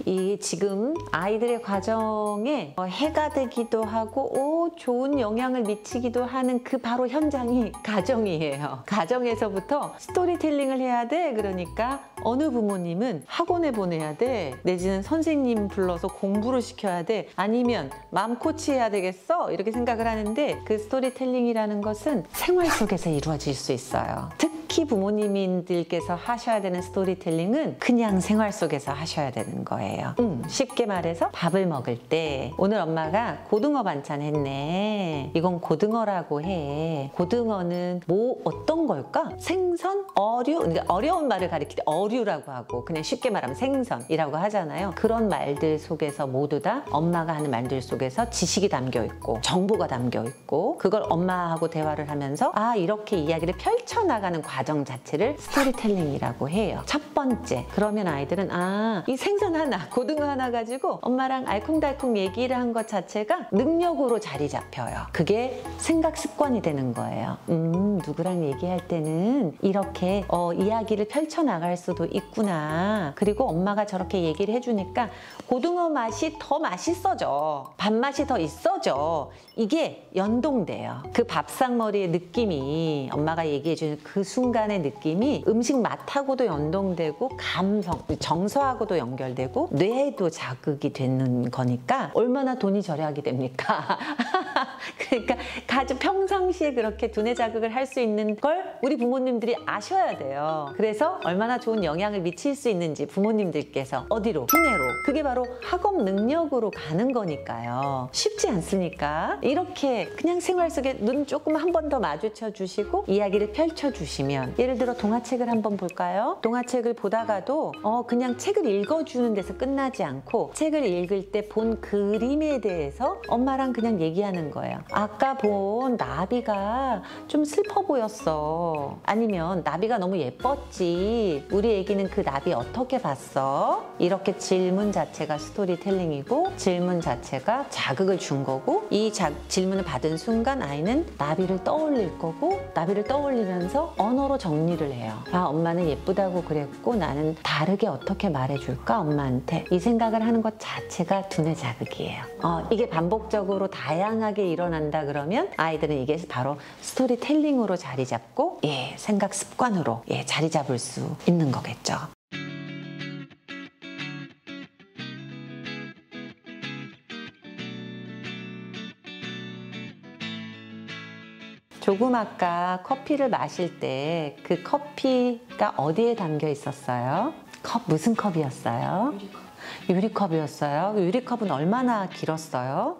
이 지금 아이들의 과정에 해가 되기도 하고 좋은 영향을 미치기도 하는 그 바로 현장이 가정이에요. 가정에서부터 스토리텔링을 해야 돼. 그러니까 어느 부모님은 학원에 보내야 돼. 내지는 선생님 불러서 공부를 시켜야 돼. 아니면 맘코치 해야 되겠어. 이렇게 생각을 하는데 그 스토리텔링이라는 것은 생활 속에서 이루어질 수 있어요. 특히 부모님들께서 하셔야 되는 스토리텔링은 그냥 생활 속에서 하셔야 되는 거예요. 쉽게 말해서 밥을 먹을 때 오늘 엄마가 고등어 반찬 했네. 이건 고등어라고 해. 고등어는 뭐 어떤 걸까? 생선? 어류? 그러니까 어려운 말을 가리킬 때 어류라고 하고 그냥 쉽게 말하면 생선이라고 하잖아요. 그런 말들 속에서 모두 다 엄마가 하는 말들 속에서 지식이 담겨 있고 정보가 담겨 있고 그걸 엄마하고 대화를 하면서 이렇게 이야기를 펼쳐나가는 과정 자체를 스토리텔링이라고 해요. 첫 번째, 그러면 아이들은 이 생선 하나, 고등어 하나 가지고 엄마랑 알콩달콩 얘기를 한 것 자체가 능력으로 자리 잡혀요. 그게 생각 습관이 되는 거예요. 누구랑 얘기할 때는 이렇게 이야기를 펼쳐나갈 수도 있구나. 그리고 엄마가 저렇게 얘기를 해주니까 고등어 맛이 더 맛있어져. 밥맛이 더 있어져. 이게 연동돼요. 그 밥상머리의 느낌이 엄마가 얘기해주는 그 순간의 느낌이 음식 맛하고도 연동되고 감성, 정서하고도 연결되고 뇌에도 자극이 되는 거니까 얼마나 돈이 절약이 됩니까? 그러니까 가장 평상시에 그렇게 두뇌 자극을 할 수 있는 걸 우리 부모님들이 아셔야 돼요. 그래서 얼마나 좋은 영향을 미칠 수 있는지 부모님들께서 어디로? 두뇌로. 그게 바로 학업 능력으로 가는 거니까요. 쉽지 않습니까? 이렇게 그냥 생활 속에 눈 조금 한 번 더 마주쳐 주시고 이야기를 펼쳐 주시면 예를 들어 동화책을 한번 볼까요? 동화책을 보다가도 그냥 책을 읽어주는 데서 끝나지 않고 책을 읽을 때 본 그림에 대해서 엄마랑 그냥 얘기하는 거예요. 아까 본 나비가 좀 슬퍼 보였어. 아니면 나비가 너무 예뻤지. 우리 애기는 그 나비 어떻게 봤어? 이렇게 질문 자체가 스토리텔링이고 질문 자체가 자극을 준 거고 이 질문을 받은 순간 아이는 나비를 떠올릴 거고 나비를 떠올리면서 언어로 정리를 해요. 엄마는 예쁘다고 그랬고 나는 다르게 어떻게 말해줄까 엄마한테. 이 생각을 하는 것 자체가 두뇌 자극이에요. 이게 반복적으로 다양하게 일어난다 그러면 아이들은 이게 바로 스토리텔링으로 자리 잡고 생각 습관으로 자리 잡을 수 있는 거겠죠. 조금 아까 커피를 마실 때 그 커피가 어디에 담겨 있었어요? 무슨 컵이었어요? 유리컵이었어요. 유리컵은 얼마나 길었어요?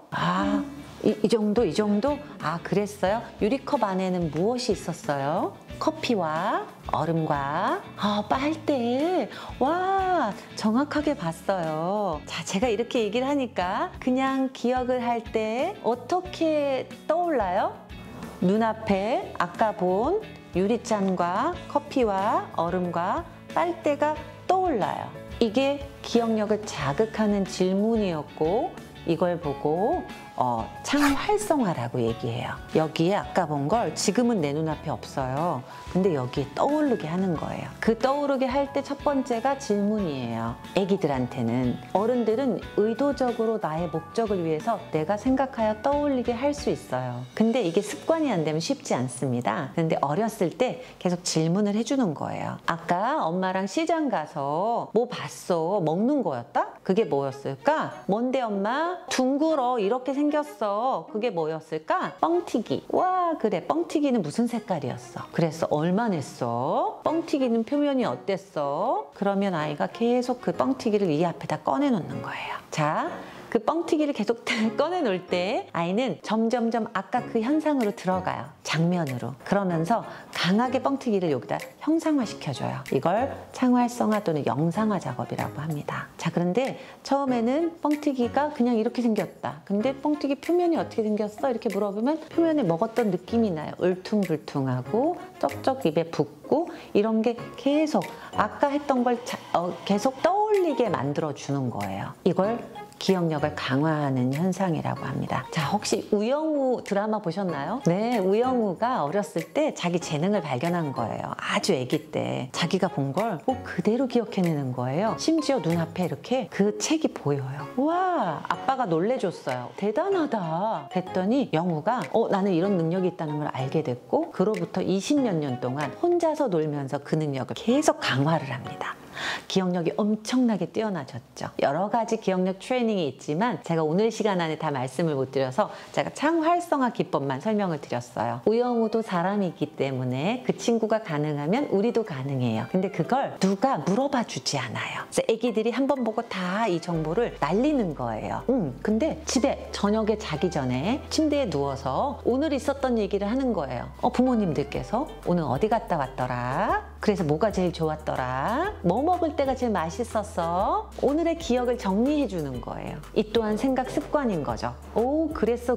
이 정도? 이 정도? 그랬어요? 유리컵 안에는 무엇이 있었어요? 커피와 얼음과 빨대. 와, 정확하게 봤어요. 자, 제가 이렇게 얘기를 하니까 그냥 기억을 할 때 어떻게 떠올라요? 눈앞에 아까 본 유리잔과 커피와 얼음과 빨대가 떠올라요. 이게 기억력을 자극하는 질문이었고 이걸 보고 창 활성화라고 얘기해요. 여기에 아까 본 걸 지금은 내 눈앞에 없어요. 근데 여기에 떠오르게 하는 거예요. 그 떠오르게 할 때 첫 번째가 질문이에요. 애기들한테는. 어른들은 의도적으로 나의 목적을 위해서 내가 생각하여 떠올리게 할 수 있어요. 근데 이게 습관이 안 되면 쉽지 않습니다. 근데 어렸을 때 계속 질문을 해주는 거예요. 아까 엄마랑 시장 가서 뭐 봤어? 먹는 거였다? 그게 뭐였을까? 뭔데 엄마? 둥글어. 이렇게 생겼어. 그게 뭐였을까? 뻥튀기. 와, 그래. 뻥튀기는 무슨 색깔이었어? 그랬어. 얼마 냈어? 뻥튀기는 표면이 어땠어? 그러면 아이가 계속 그 뻥튀기를 이 앞에다 꺼내놓는 거예요. 자, 그 뻥튀기를 계속 꺼내놓을 때 아이는 점점점 아까 그 현상으로 들어가요. 장면으로. 그러면서 강하게 뻥튀기를 여기다 형상화시켜줘요. 이걸 창활성화 또는 영상화 작업이라고 합니다. 자, 그런데 처음에는 뻥튀기가 그냥 이렇게 생겼다. 근데 뻥튀기 표면이 어떻게 생겼어? 이렇게 물어보면 표면에 먹었던 느낌이 나요. 울퉁불퉁하고 쩍쩍 입에 붙고 이런 게 계속 아까 했던 걸 계속 떠올리게 만들어주는 거예요. 이걸 기억력을 강화하는 현상이라고 합니다. 자, 혹시 우영우 드라마 보셨나요? 네, 우영우가 어렸을 때 자기 재능을 발견한 거예요. 아주 아기 때 자기가 본 걸 그대로 기억해내는 거예요. 심지어 눈앞에 이렇게 그 책이 보여요. 와, 아빠가 놀래줬어요. 대단하다 그랬더니 영우가 나는 이런 능력이 있다는 걸 알게 됐고, 그로부터 20몇 년 동안 혼자서 놀면서 그 능력을 계속 강화를 합니다. 기억력이 엄청나게 뛰어나졌죠. 여러 가지 기억력 트레이닝이 있지만 제가 오늘 시간 안에 다 말씀을 못 드려서 제가 창활성화 기법만 설명을 드렸어요. 우영우도 사람이기 때문에 그 친구가 가능하면 우리도 가능해요. 근데 그걸 누가 물어봐 주지 않아요. 그래서 애기들이 한 번 보고 다 이 정보를 날리는 거예요. 근데 집에 저녁에 자기 전에 침대에 누워서 오늘 있었던 얘기를 하는 거예요. 부모님들께서 오늘 어디 갔다 왔더라? 그래서 뭐가 제일 좋았더라? 뭐 먹을 때가 제일 맛있었어? 오늘의 기억을 정리해 주는 거예요. 이 또한 생각 습관인 거죠. 그랬어.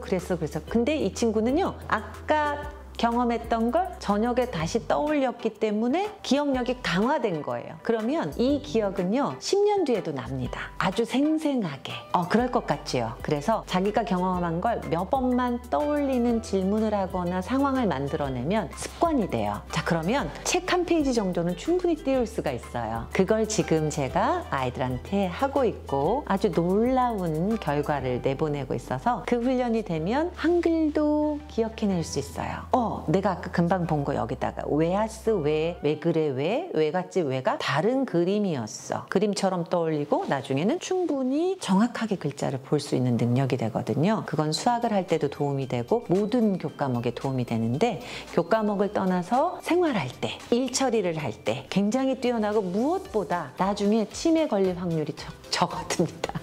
근데 이 친구는요, 아까 경험했던 걸 저녁에 다시 떠올렸기 때문에 기억력이 강화된 거예요. 그러면 이 기억은요, 10년 뒤에도 납니다. 아주 생생하게. 그럴 것 같지요. 그래서 자기가 경험한 걸 몇 번만 떠올리는 질문을 하거나 상황을 만들어내면 습관이 돼요. 자, 그러면 책 한 페이지 정도는 충분히 띄울 수가 있어요. 그걸 지금 제가 아이들한테 하고 있고 아주 놀라운 결과를 내보내고 있어서 그 훈련이 되면 한글도 기억해낼 수 있어요. 내가 아까 금방 본 거 여기다가 왜하스 왜 그래 왜 같지 왜가 다른 그림이었어. 그림처럼 떠올리고 나중에는 충분히 정확하게 글자를 볼 수 있는 능력이 되거든요. 그건 수학을 할 때도 도움이 되고 모든 교과목에 도움이 되는데, 교과목을 떠나서 생활할 때, 일 처리를 할 때 굉장히 뛰어나고 무엇보다 나중에 치매 걸릴 확률이 적어듭니다.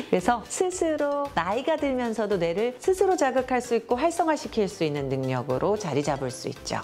그래서 스스로 나이가 들면서도 뇌를 스스로 자극할 수 있고 활성화시킬 수 있는 능력으로 자리 잡을 수 있죠.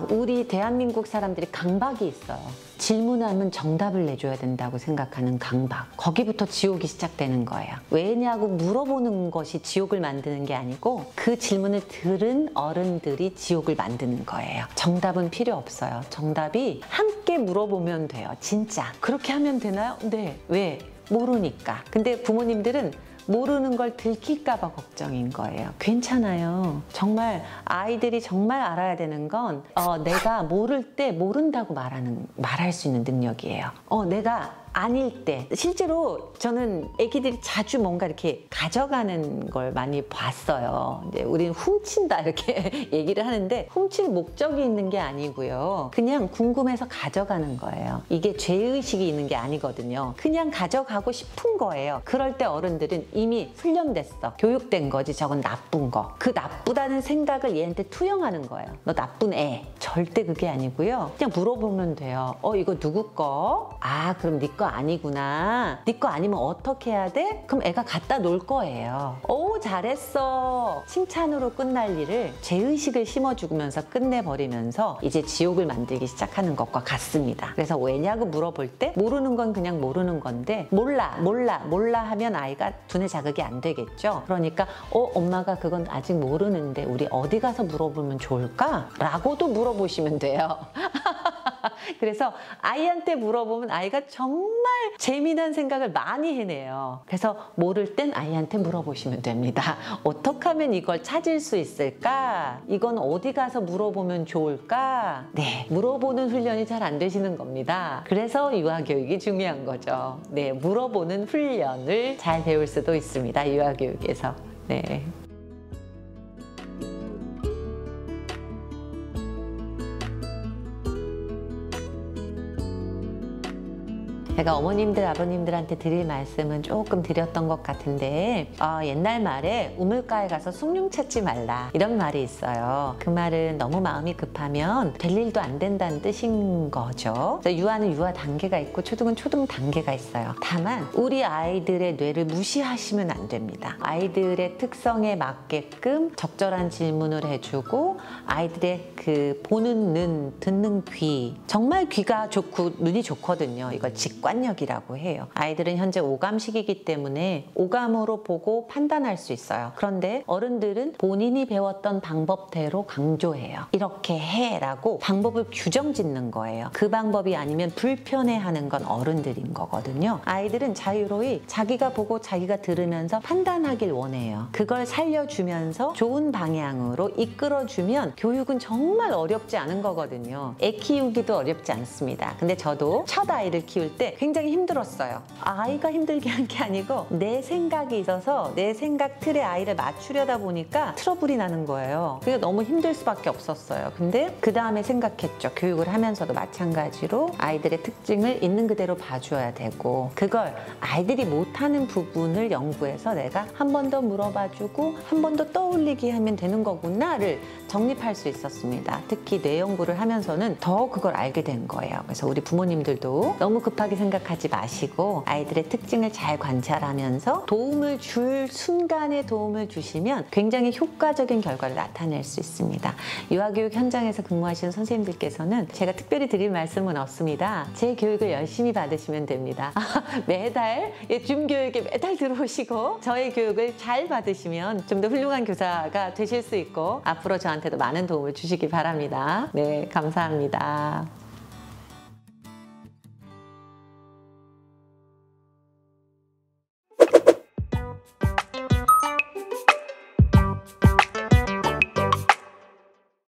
우리 대한민국 사람들이 강박이 있어요. 질문하면 정답을 내줘야 된다고 생각하는 강박. 거기부터 지옥이 시작되는 거예요. 왜냐고 물어보는 것이 지옥을 만드는 게 아니고 그 질문을 들은 어른들이 지옥을 만드는 거예요. 정답은 필요 없어요. 정답이 함께 물어보면 돼요. 진짜. 그렇게 하면 되나요? 네. 왜? 모르니까. 근데 부모님들은 모르는 걸 들킬까 봐 걱정인 거예요. 괜찮아요. 정말 아이들이 정말 알아야 되는 건 내가 모를 때 모른다고 말할 수 있는 능력이에요. 내가 아닐 때, 실제로 저는 애기들이 자주 뭔가 이렇게 가져가는 걸 많이 봤어요. 이제 우리는 훔친다 이렇게 얘기를 하는데, 훔칠 목적이 있는 게 아니고요. 그냥 궁금해서 가져가는 거예요. 이게 죄의식이 있는 게 아니거든요. 그냥 가져가고 싶은 거예요. 그럴 때 어른들은 이미 훈련됐어. 교육된 거지. 저건 나쁜 거. 그 나쁘다는 생각을 얘한테 투영하는 거예요. 너 나쁜 애. 절대 그게 아니고요. 그냥 물어보면 돼요. 이거 누구 거? 그럼 네 거 아니구나. 네 거 아니면 어떻게 해야 돼? 그럼 애가 갖다 놓을 거예요. 잘했어. 칭찬으로 끝날 일을 죄의식을 심어주면서 끝내버리면서 이제 지옥을 만들기 시작하는 것과 같습니다. 그래서 왜냐고 물어볼 때 모르는 건 그냥 모르는 건데, 몰라 하면 아이가 두뇌 자극이 안 되겠죠. 그러니까 엄마가 그건 아직 모르는데 우리 어디 가서 물어보면 좋을까? 라고도 물어보시면 돼요. 그래서 아이한테 물어보면 아이가 정말 재미난 생각을 많이 해내요. 그래서 모를 땐 아이한테 물어보시면 됩니다. 어떻게 하면 이걸 찾을 수 있을까? 이건 어디 가서 물어보면 좋을까? 네, 물어보는 훈련이 잘 안 되시는 겁니다. 그래서 유아교육이 중요한 거죠. 네, 물어보는 훈련을 잘 배울 수도 있습니다. 유아교육에서. 네. 제가 어머님들, 아버님들한테 드릴 말씀은 조금 드렸던 것 같은데, 옛날 말에 우물가에 가서 숭늉 찾지 말라 이런 말이 있어요. 그 말은 너무 마음이 급하면 될 일도 안 된다는 뜻인 거죠. 유아는 유아 단계가 있고 초등은 초등 단계가 있어요. 다만 우리 아이들의 뇌를 무시하시면 안 됩니다. 아이들의 특성에 맞게끔 적절한 질문을 해주고, 아이들의 그 보는 눈, 듣는 귀, 정말 귀가 좋고 눈이 좋거든요. 이걸 직관 객관력이라고 해요. 아이들은 현재 오감식이기 때문에 오감으로 보고 판단할 수 있어요. 그런데 어른들은 본인이 배웠던 방법대로 강조해요. 이렇게 해라고 방법을 규정 짓는 거예요. 그 방법이 아니면 불편해하는 건 어른들인 거거든요. 아이들은 자유로이 자기가 보고 자기가 들으면서 판단하길 원해요. 그걸 살려주면서 좋은 방향으로 이끌어주면 교육은 정말 어렵지 않은 거거든요. 애 키우기도 어렵지 않습니다. 근데 저도 첫 아이를 키울 때 굉장히 힘들었어요. 아이가 힘들게 한 게 아니고 내 생각이 있어서 내 생각 틀에 아이를 맞추려다 보니까 트러블이 나는 거예요. 그게 너무 힘들 수밖에 없었어요. 근데 그 다음에 생각했죠. 교육을 하면서도 마찬가지로 아이들의 특징을 있는 그대로 봐줘야 되고, 그걸 아이들이 못하는 부분을 연구해서 내가 한 번 더 물어봐주고 한 번 더 떠올리게 하면 되는 거구나를 정립할 수 있었습니다. 특히 뇌 연구를 하면서는 더 그걸 알게 된 거예요. 그래서 우리 부모님들도 너무 급하게 생각하지 마시고 아이들의 특징을 잘 관찰하면서 도움을 줄 순간에 도움을 주시면 굉장히 효과적인 결과를 나타낼 수 있습니다. 유아교육 현장에서 근무하시는 선생님들께서는 제가 특별히 드릴 말씀은 없습니다. 제 교육을 열심히 받으시면 됩니다. 매달 줌교육에 매달 들어오시고 저의 교육을 잘 받으시면 좀 더 훌륭한 교사가 되실 수 있고 앞으로 저한테도 많은 도움을 주시기 바랍니다. 네, 감사합니다.